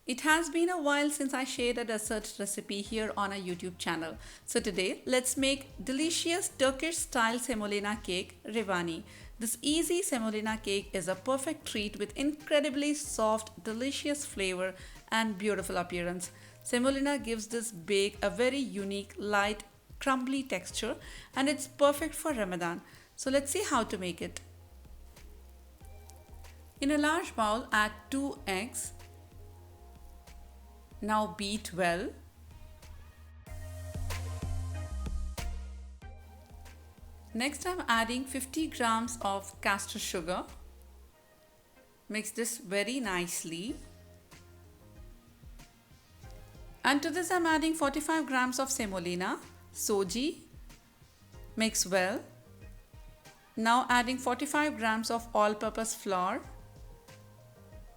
It has been a while since I shared a dessert recipe here on a YouTube channel. So today, let's make delicious Turkish style semolina cake, Revani. This easy semolina cake is a perfect treat with incredibly soft, delicious flavor and beautiful appearance. Semolina gives this bake a very unique, light, crumbly texture and it's perfect for Ramadan. So let's see how to make it. In a large bowl, add 2 eggs. Now beat well. Next I'm adding 50 grams of castor sugar. Mix this very nicely. And to this I'm adding 45 grams of semolina, soji. Mix well. Now adding 45 grams of all-purpose flour.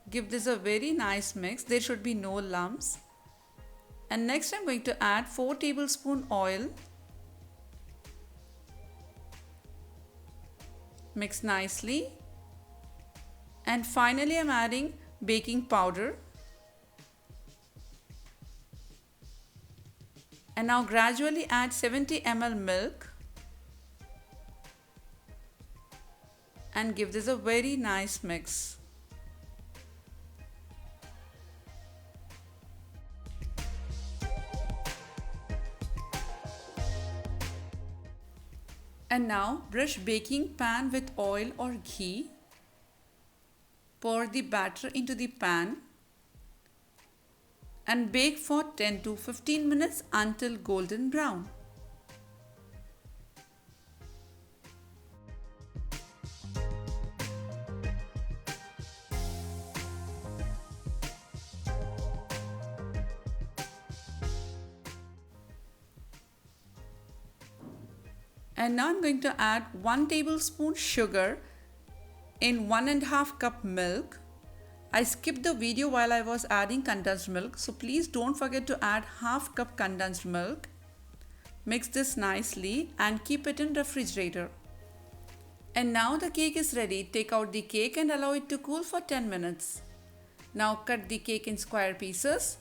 Give this a very nice mix. There should be no lumps. And next I'm going to add 4 tablespoon oil. Mix nicely. And finally I'm adding baking powder. And now gradually add 70 ml milk. And give this a very nice mix. And now brush baking pan with oil or ghee. Pour the batter into the pan and bake for 10 to 15 minutes until golden brown. And now I'm going to add 1 tablespoon sugar in 1.5 cup milk. I skipped the video while I was adding condensed milk, so please don't forget to add half cup condensed milk. Mix this nicely and keep it in refrigerator. And now the cake is ready. Take out the cake and allow it to cool for 10 minutes. Now cut the cake in square pieces.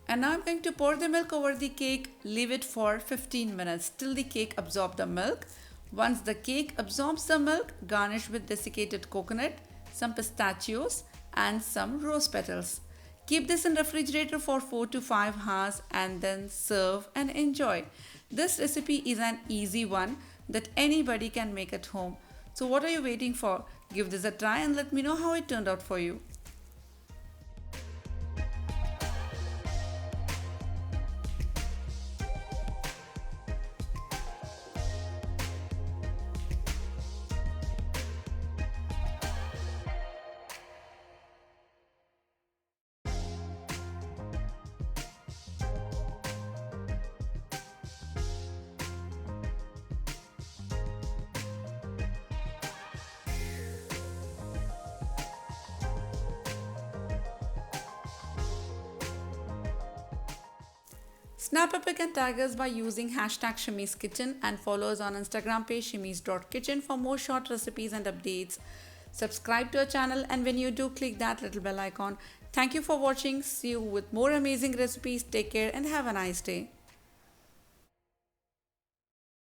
And now I'm going to pour the milk over the cake, leave it for 15 minutes till the cake absorbs the milk. Once the cake absorbs the milk, garnish with desiccated coconut, some pistachios and some rose petals. Keep this in refrigerator for 4 to 5 hours and then serve and enjoy. This recipe is an easy one that anybody can make at home. So what are you waiting for? Give this a try and let me know how it turned out for you. Snap a pic and tag us by using hashtag Shami's Kitchen and follow us on Instagram page shamis.kitchen for more short recipes and updates. Subscribe to our channel and when you do, click that little bell icon. Thank you for watching. See you with more amazing recipes. Take care and have a nice day.